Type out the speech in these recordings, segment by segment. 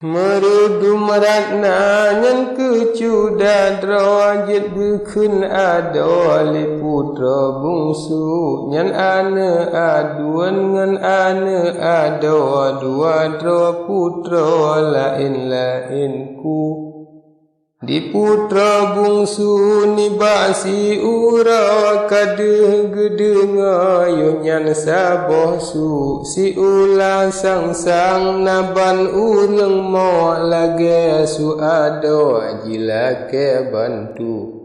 Merudum ratna nyan kecudadra jet berkun ado li putra bungsu nyan ane aduan ngan ane ado dua dra putra lain ku. Di putra bungsu ni basi ura kadeh gedenga yo nyan saboh su si ula sang naban urang mo lage su ado jila ke bantu.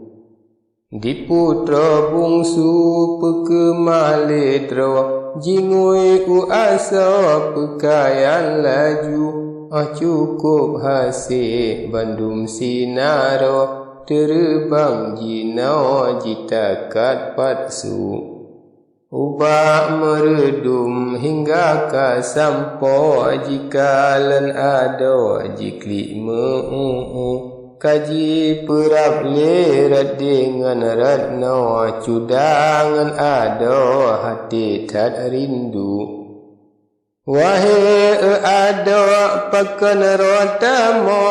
Di putra bungsu pekemaledra jingui u asa pekayan laju. Cukup hasik bandum sinaro terbang jinau jitakat patsu. Ubah meredum hingga ka sampo jika len ado jikli kaji perap lerat dengan ratna cudangan ado hati tak rindu. Wahai ado pakan rotamo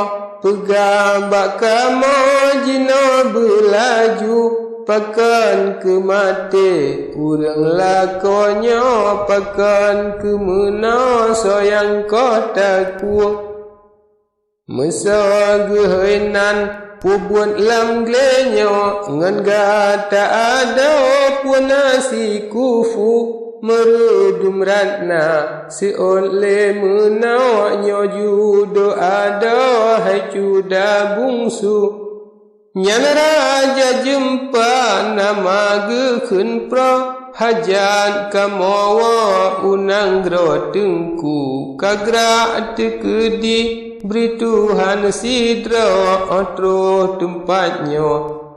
pegambak kamu jino belaju pakan ke mati urang lakonyo pakan ke mena soyang kota ku mesa gehainan pubuan lam glenyo ngan gata ada pun nasi kufu merudum ratna si oleh menawaknya judo ada hai cuda bungsu nyan raja jempa nama gekun pra hajan kamawa unang gro tengku kagra tekedi beri Tuhan sidra otro tempatnya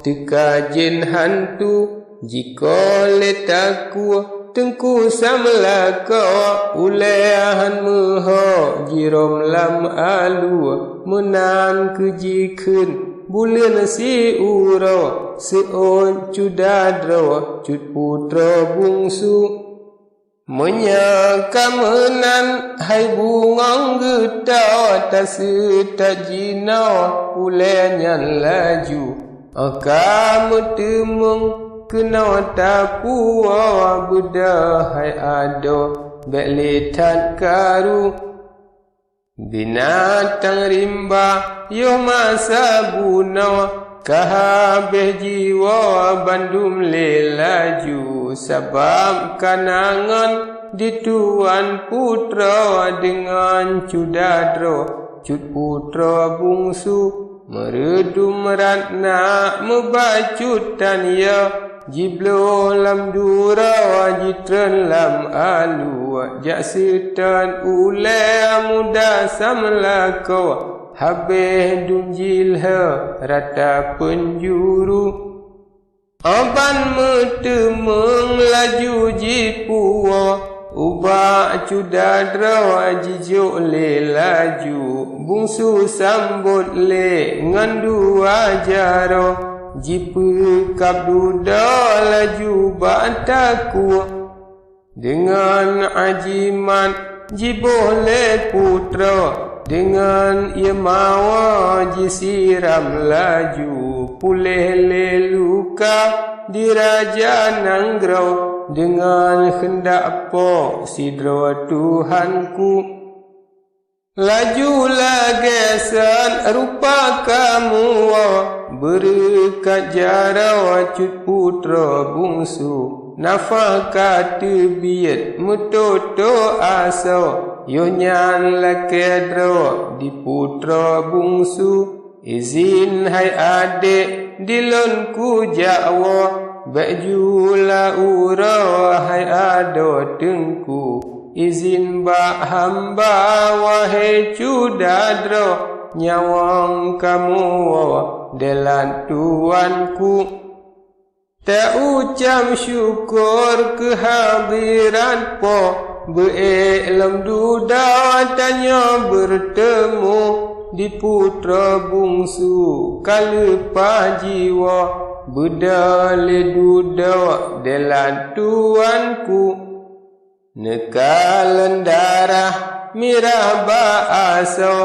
tekajin hantu jika letaku tengku samlaka ulehan meho jirom lam alu menan kejikun bulan si uro seon cudadra cud putra bungsu menyaka menan hai bungang geta tasita jina ulenyan laju akamu temung kena tapua buddha hai ado bekletat karu binatang rimba yo masa guna kahabeh jiwa bandum lelaju sebab kanangan di tuan putra dengan cudadra cud putra bungsu meredum ratna mebacutan ya jiblo lam dura jitran lam alu jak setan ule muda samlako habeh dunjilha rata penjuru aban metemeng laju jipuwa ubah cudadra jijuk le laju bungsu sambut le ngandu ajaro jipu kabduda laju bantaku dengan ajiman jiboleh putra dengan ia mawa jisiram laju pulih le luka di raja nanggrau dengan hendak po sidra Tuhanku laju lagesan rupa kamu berkat jara cud putra bungsu nafkah tebiat metoto aso yo nyan lakedro di putra bungsu izin hai adik dilonku jawa bajula ura hai ado tengku izin ba hamba wahai cudadra nyawang kamu delan tuanku tak ucap syukur kehadiran po be'elam duda tanya bertemu di putra bungsu kalipah jiwa bedale duda delan tuanku nekalan darah mirah ba'aso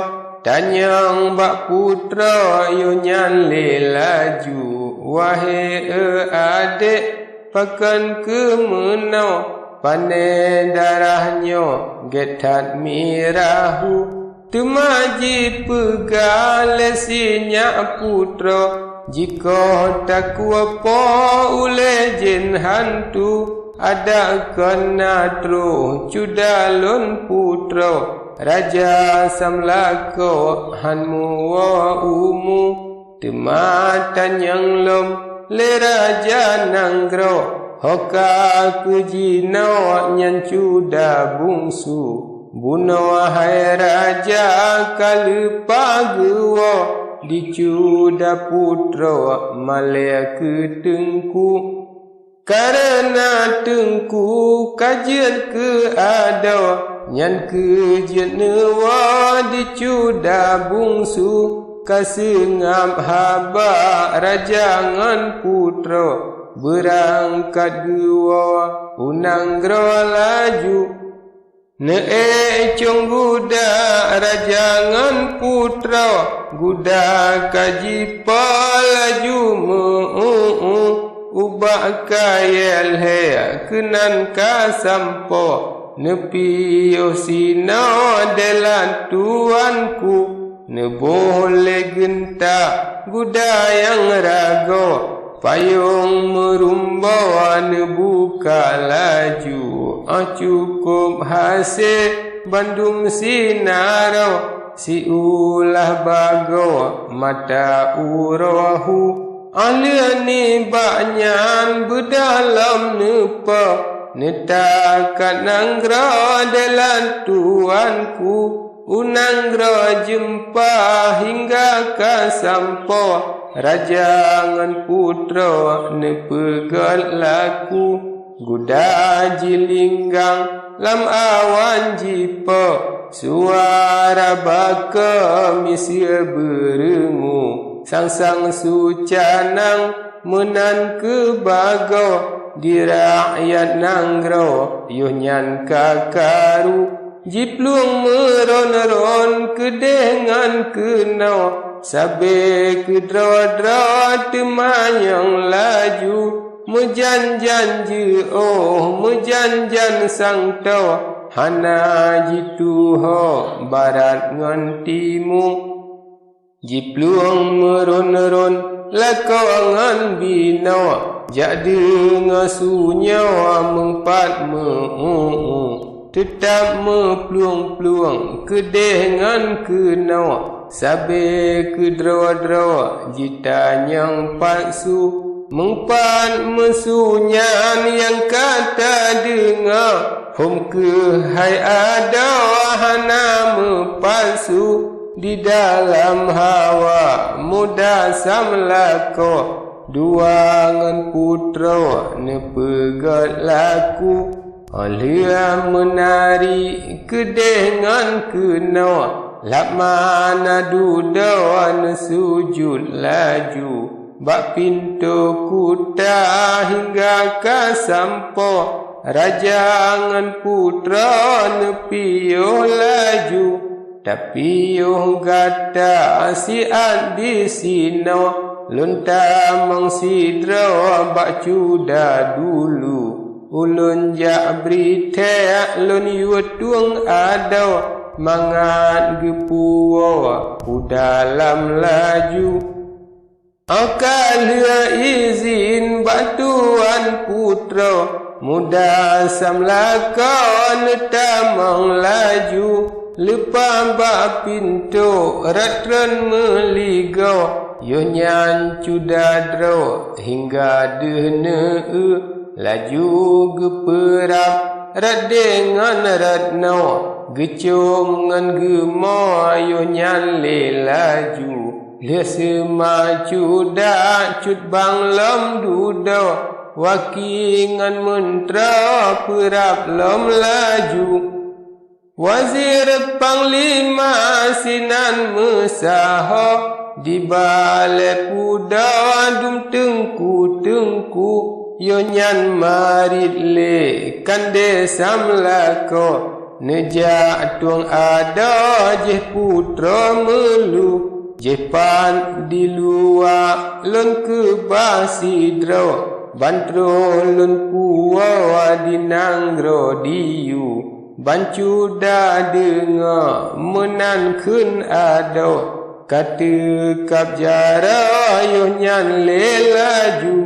tanyang bak putra yo nyan le laju. Wahai adik pakan ke menau panen darahnya getat mirahu. Temaji pegal lesinya putra jika tak kuapa oleh jin hantu. Ada kena tro cudalun putra Raja samlako hanmu wa umu. Tematan yang lom le raja nanggro. Hoka kujina nyan cuda bungsu. Bunuh hai raja kalupa gewa. Dicuda putra malaya ke tengku. Karena tengku kajian ke ada. Nyan kejian newa dicuda bungsu. Kasengam haba rajangan putra. Berangkat gewa unanggra laju. Ne'econg guda rajangan putra. Guda kaji palaju ubah kayel hea kenan ka sampo. Nepi osina delan tuanku. Ne boleh genta guda yang rago. Payung merumba ne buka laju. Cukup hasil bandung sinarau. Si ulah bago mata urahu. Aliani banyan berdalam nepa. Netakan nanggra dalam tuanku. Unanggra jempa hingga ka sampo. Rajangan putra nepegal laku. Guda jilinggang lam awan jipa. Suara baka misir berengu. Sang-sang sucanang menan ke bago. Di rakyat nanggro yuhnyan kakaru. Jiplung meron-ron kedengan kenau. Sabe kedra-dra temanyang laju. Mejan-janji mejan-jan sang tau. Hana jitu ho barat ngan timur. Jiplung meron-ron lakongan bina. Jadi ngasunya mengpat tetap mepluang-pluang kedengan kenau. Sabe kedra-dra jitanyang palsu. Mengpan mesunyan yang kata dengar. Hom ke hai ada hana mepalsu. Di dalam hawa muda samlako. Duangan putra nepegat laku. Alia menari kedengan kenau. Lap mana dudawan sujud laju. Bak pintu kuta hingga ka sampo. Rajangan putra nepiyo laju. Tapi yung gata sian di sino. Lunta mangsidra bak cuda dulu. Ulun jak berita lun yutung ada. Mangat gepuwa dalam laju. Akal izin bantuan putra. Muda samlakan tamang laju. Lepas bak pintu ratran meligo. Yonyan cudadro hingga dene. Laju geperap radengan ratno. Gecum ngan gema yonyan le laju. Le sema cuda cut bang lam duda. Waki ngan mentra perap lam laju. Wazir Panglima sinan mesaha. Di balai puda dum tengku-tengku. Yonyan marit le kande samlako. Nejak tuang ada je putra melu Jepan di luar lun ke basidro Bantro lun puawa di nanggro diu Bancu dah dengar menan kun ado Kata kap jara yoh nyan lelaju